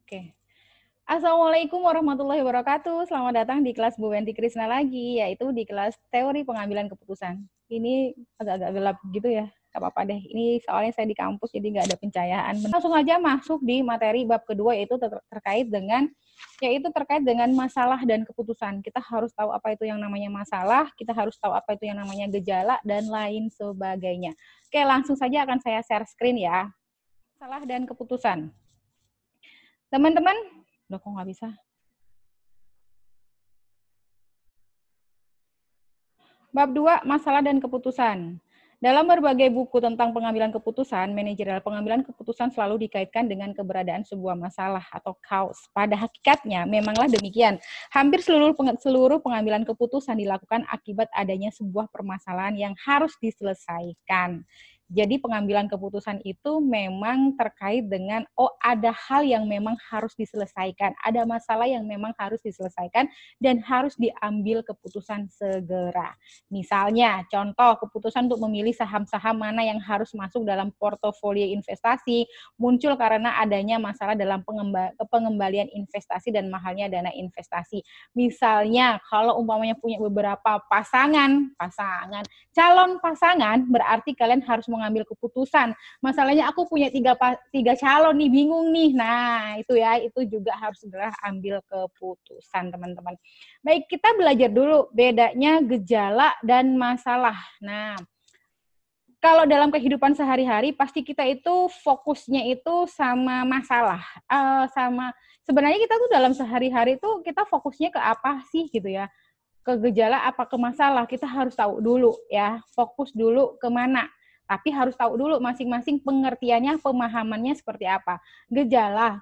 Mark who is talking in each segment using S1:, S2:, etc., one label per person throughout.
S1: Oke. Assalamualaikum warahmatullahi wabarakatuh. Selamat datang di kelas Bu Wenti Krisna lagi, yaitu di kelas teori pengambilan keputusan. Ini agak-agak gelap gitu ya, gak apa-apa deh. Ini soalnya saya di kampus, jadi nggak ada pencahayaan. Langsung aja masuk di materi bab kedua, yaitu terkait dengan masalah dan keputusan. Kita harus tahu apa itu yang namanya masalah, kita harus tahu apa itu yang namanya gejala, dan lain sebagainya. Oke, langsung saja akan saya share screen ya. Masalah dan keputusan. Teman-teman, udah kok nggak bisa? Bab 2, masalah dan keputusan. Dalam berbagai buku tentang pengambilan keputusan, manajerial pengambilan keputusan selalu dikaitkan dengan keberadaan sebuah masalah atau cause. Pada hakikatnya, memanglah demikian. Hampir seluruh pengambilan keputusan dilakukan akibat adanya sebuah permasalahan yang harus diselesaikan. Jadi pengambilan keputusan itu memang terkait dengan, ada hal yang memang harus diselesaikan, ada masalah yang memang harus diselesaikan, dan harus diambil keputusan segera. Misalnya, contoh keputusan untuk memilih saham-saham mana yang harus masuk dalam portofolio investasi muncul karena adanya masalah dalam pengembalian investasi dan mahalnya dana investasi. Misalnya, kalau umpamanya punya beberapa calon pasangan, berarti kalian harus mengambil keputusan. Masalahnya aku punya tiga calon nih, bingung nih. Nah, itu juga harus segera ambil keputusan, teman-teman. Baik, kita belajar dulu bedanya gejala dan masalah. Nah, kalau dalam kehidupan sehari-hari pasti kita itu fokusnya itu sama masalah. Sebenarnya kita tuh dalam sehari-hari tuh kita fokusnya ke apa sih gitu ya? Ke gejala apa ke masalah, kita harus tahu dulu ya, fokus dulu ke mana. Tapi harus tahu dulu masing-masing pengertiannya, pemahamannya seperti apa. Gejala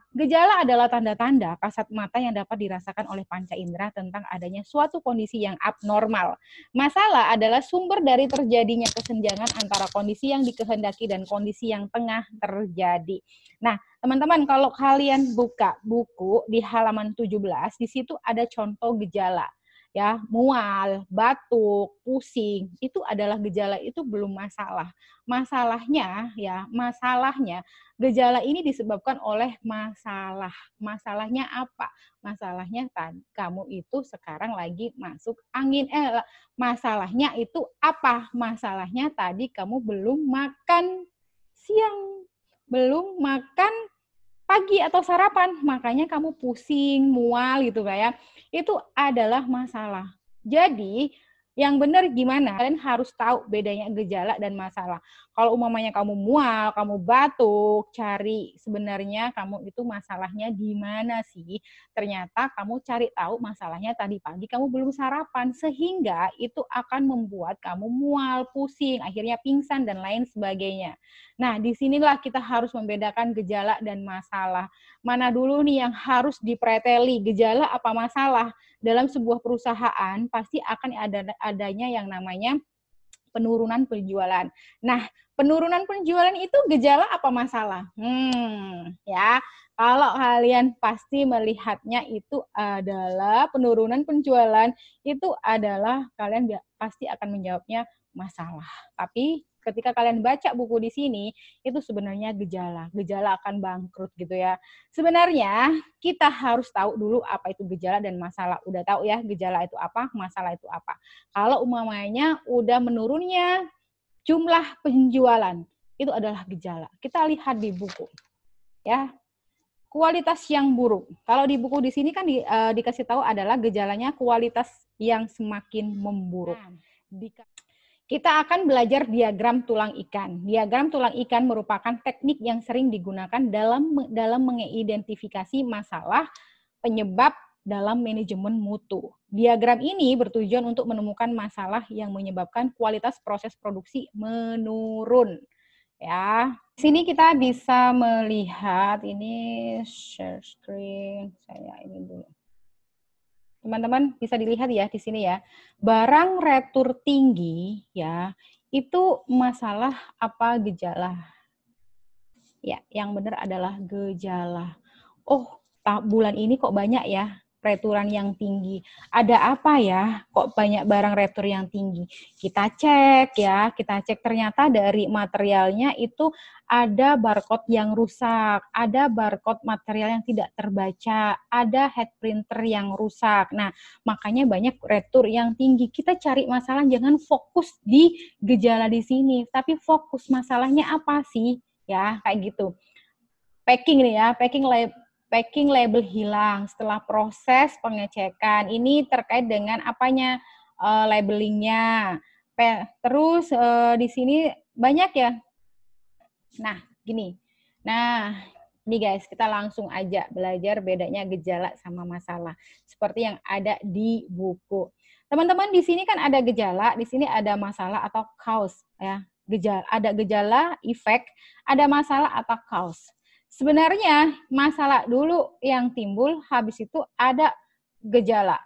S1: adalah tanda-tanda kasat mata yang dapat dirasakan oleh panca indera tentang adanya suatu kondisi yang abnormal. Masalah adalah sumber dari terjadinya kesenjangan antara kondisi yang dikehendaki dan kondisi yang tengah terjadi. Nah, teman-teman, kalau kalian buka buku di halaman 17, di situ ada contoh gejala. Ya, mual, batuk, pusing, itu adalah gejala, itu belum masalah. Masalahnya gejala ini disebabkan oleh masalah. Masalahnya apa? Masalahnya kamu itu sekarang lagi masuk angin. Masalahnya itu apa? Masalahnya tadi kamu belum makan siang, belum makan pagi atau sarapan, makanya kamu pusing, mual gitu kayak. Itu adalah masalah. Jadi, yang benar gimana? Kalian harus tahu bedanya gejala dan masalah. Kalau umpamanya kamu mual, kamu batuk, cari sebenarnya kamu itu masalahnya di mana sih? Ternyata kamu cari tahu masalahnya tadi pagi kamu belum sarapan, sehingga itu akan membuat kamu mual, pusing, akhirnya pingsan dan lain sebagainya. Nah, disinilah kita harus membedakan gejala dan masalah. Mana dulu nih yang harus dipreteli, gejala apa masalah? Dalam sebuah perusahaan pasti akan adanya yang namanya penurunan penjualan. Nah, penurunan penjualan itu gejala apa masalah? Ya, kalau kalian pasti melihatnya itu adalah penurunan penjualan, itu adalah kalian pasti akan menjawabnya masalah. Tapi ketika kalian baca buku di sini, itu sebenarnya gejala akan bangkrut gitu ya. Sebenarnya kita harus tahu dulu apa itu gejala dan masalah. Udah tahu ya gejala itu apa, masalah itu apa. Kalau umpamanya udah menurunnya jumlah penjualan, itu adalah gejala. Kita lihat di buku. Ya. Kualitas yang buruk. Kalau di buku di sini kan dikasih tahu adalah gejalanya kualitas yang semakin memburuk. Kita akan belajar diagram tulang ikan. Diagram tulang ikan merupakan teknik yang sering digunakan dalam mengidentifikasi masalah penyebab dalam manajemen mutu. Diagram ini bertujuan untuk menemukan masalah yang menyebabkan kualitas proses produksi menurun. Ya, di sini kita bisa melihat ini share screen. Saya ini dulu. Teman-teman bisa dilihat ya di sini ya. Barang retur tinggi ya, itu masalah apa gejala? Ya, yang benar adalah gejala. Oh, bulan ini kok banyak ya returan yang tinggi. Ada apa ya? Kok banyak barang retur yang tinggi? Kita cek ya, kita cek ternyata dari materialnya itu ada barcode yang rusak, ada barcode material yang tidak terbaca, ada head printer yang rusak. Nah, makanya banyak retur yang tinggi. Kita cari masalah, jangan fokus di gejala di sini, tapi fokus masalahnya apa sih? Ya, kayak gitu. Packing nih ya, packing label hilang setelah proses pengecekan. Ini terkait dengan apanya? Labelingnya. Terus di sini banyak ya. Nah, gini. Nah, ini guys, kita langsung aja belajar bedanya gejala sama masalah. Seperti yang ada di buku. Teman-teman, di sini kan ada gejala, di sini ada masalah atau cause ya. Ada gejala, efek, ada masalah atau cause. Sebenarnya masalah dulu yang timbul, habis itu ada gejala.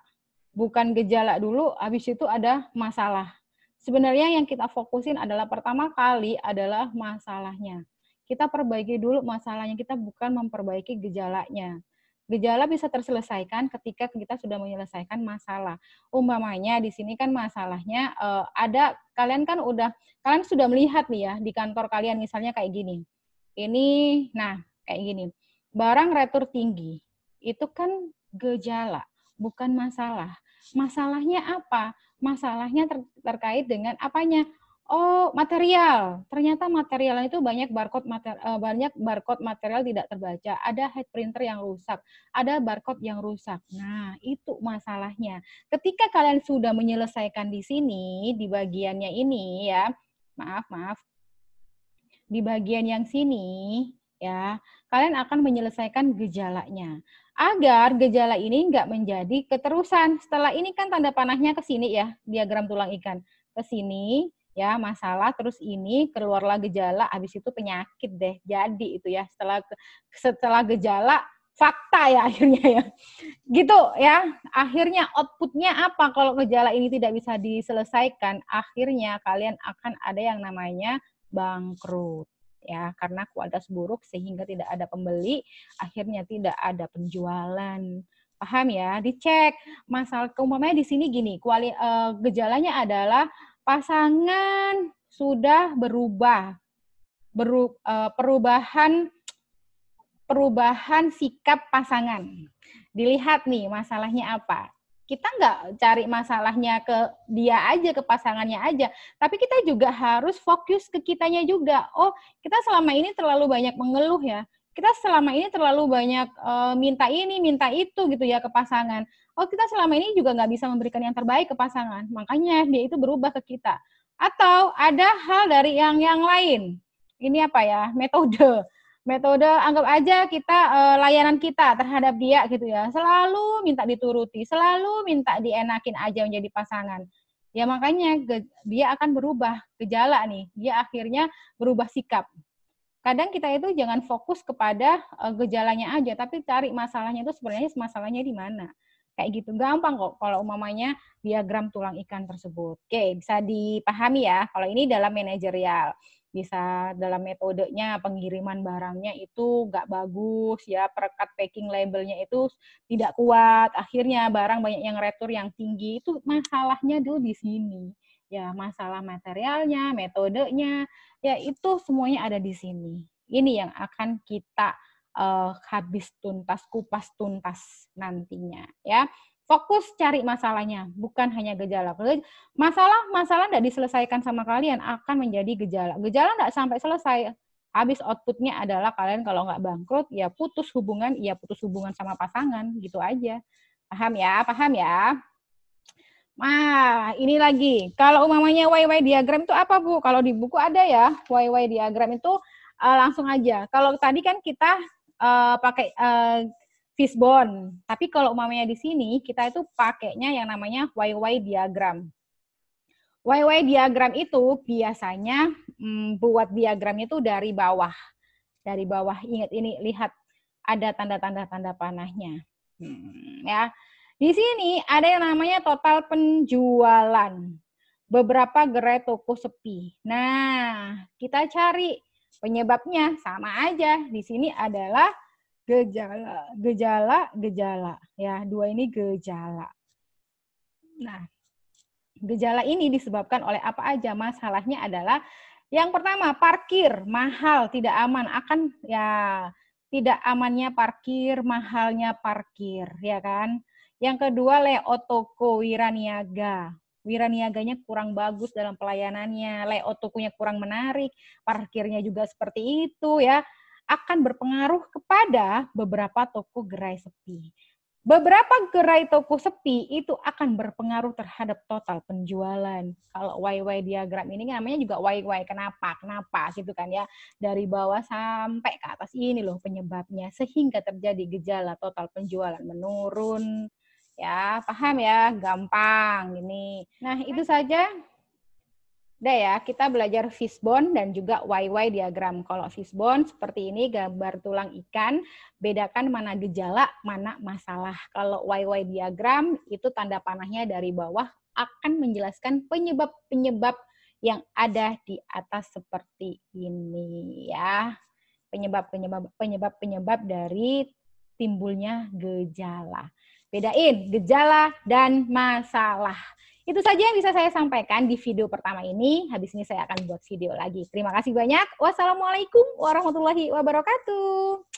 S1: Bukan gejala dulu, habis itu ada masalah. Sebenarnya yang kita fokusin adalah pertama kali adalah masalahnya. Kita perbaiki dulu masalahnya, kita bukan memperbaiki gejalanya. Gejala bisa terselesaikan ketika kita sudah menyelesaikan masalah. Umpamanya di sini kan masalahnya ada, kalian sudah melihat nih ya di kantor kalian misalnya kayak gini. Ini, nah kayak gini. Barang retur tinggi, itu kan gejala, bukan masalah. Masalahnya apa? Masalahnya terkait dengan apanya? Oh, material. Ternyata material itu banyak barcode material tidak terbaca. Ada head printer yang rusak, ada barcode yang rusak. Nah, itu masalahnya. Ketika kalian sudah menyelesaikan di sini, di bagiannya ini ya, maaf. Di bagian yang sini ya, kalian akan menyelesaikan gejalanya. Agar gejala ini nggak menjadi keterusan. Setelah ini kan tanda panahnya ke sini ya, diagram tulang ikan. Ke sini ya, masalah, terus ini keluarlah gejala, habis itu penyakit deh. Jadi itu ya, setelah gejala fakta ya akhirnya ya. Gitu ya. Akhirnya outputnya apa kalau gejala ini tidak bisa diselesaikan? Akhirnya kalian akan ada yang namanya bangkrut ya, karena kualitas buruk sehingga tidak ada pembeli, akhirnya tidak ada penjualan. Paham ya? Dicek masalah, umpamanya di sini gini, gejalanya adalah pasangan sudah perubahan sikap pasangan. Dilihat nih masalahnya apa. Kita nggak cari masalahnya ke dia aja, ke pasangannya aja. Tapi kita juga harus fokus ke kitanya juga. Oh, kita selama ini terlalu banyak mengeluh ya. Kita selama ini terlalu banyak minta ini, minta itu gitu ya ke pasangan. Oh, kita selama ini juga nggak bisa memberikan yang terbaik ke pasangan. Makanya dia itu berubah ke kita. Atau ada hal dari yang lain. Ini apa ya? Metode anggap aja kita layanan kita terhadap dia gitu ya, selalu minta dituruti, selalu minta dienakin aja menjadi pasangan. Ya makanya dia akan berubah gejala nih, dia akhirnya berubah sikap. Kadang kita itu jangan fokus kepada gejalanya aja, tapi cari masalahnya itu sebenarnya masalahnya di mana. Kayak gitu, gampang kok kalau umpamanya diagram tulang ikan tersebut. Oke, bisa dipahami ya, kalau ini dalam manajerial. Bisa dalam metodenya pengiriman barangnya itu nggak bagus ya, perekat packing labelnya itu tidak kuat, akhirnya barang banyak yang retur yang tinggi, itu masalahnya dulu di sini ya, masalah materialnya, metodenya ya, itu semuanya ada di sini. Ini yang akan kita kupas tuntas nantinya ya. Fokus cari masalahnya, bukan hanya gejala. Masalah tidak diselesaikan sama kalian akan menjadi gejala. Gejala tidak sampai selesai. Habis outputnya adalah kalian kalau nggak bangkrut, ya putus hubungan sama pasangan, gitu aja. Paham ya? Paham ya? Nah, ini lagi. Kalau umpamanya YY diagram itu apa, Bu? Kalau di buku ada ya, YY diagram itu langsung aja. Kalau tadi kan kita pakai fishbone. Tapi kalau umpamanya di sini, kita itu pakainya yang namanya YY diagram. YY diagram itu biasanya buat diagramnya itu dari bawah. Dari bawah, ingat ini, lihat ada tanda-tanda panahnya. Ya. Di sini ada yang namanya total penjualan. Beberapa gerai toko sepi. Nah, kita cari penyebabnya sama aja. Di sini adalah Gejala. Ya, dua ini gejala. Nah, gejala ini disebabkan oleh apa aja? Masalahnya adalah yang pertama, parkir mahal, tidak aman, akan ya tidak amannya parkir, mahalnya parkir, ya kan? Yang kedua, layout toko wiraniaga. Wiraniaganya kurang bagus dalam pelayanannya, layout tokonya kurang menarik, parkirnya juga seperti itu ya, akan berpengaruh kepada beberapa toko gerai sepi. Beberapa gerai toko sepi itu akan berpengaruh terhadap total penjualan. Kalau YY diagram ini namanya juga YY. Kenapa? Kenapa gitu kan ya. Dari bawah sampai ke atas ini loh penyebabnya. Sehingga terjadi gejala total penjualan menurun. Ya, paham ya? Gampang ini. Nah, itu saja. Udah ya, kita belajar fishbone dan juga YY diagram. Kalau fishbone seperti ini, gambar tulang ikan, bedakan mana gejala, mana masalah. Kalau YY diagram, itu tanda panahnya dari bawah akan menjelaskan penyebab-penyebab yang ada di atas seperti ini ya. Penyebab-penyebab dari timbulnya gejala. Bedain gejala dan masalah. Itu saja yang bisa saya sampaikan di video pertama ini. Habis ini saya akan buat video lagi. Terima kasih banyak. Wassalamualaikum warahmatullahi wabarakatuh.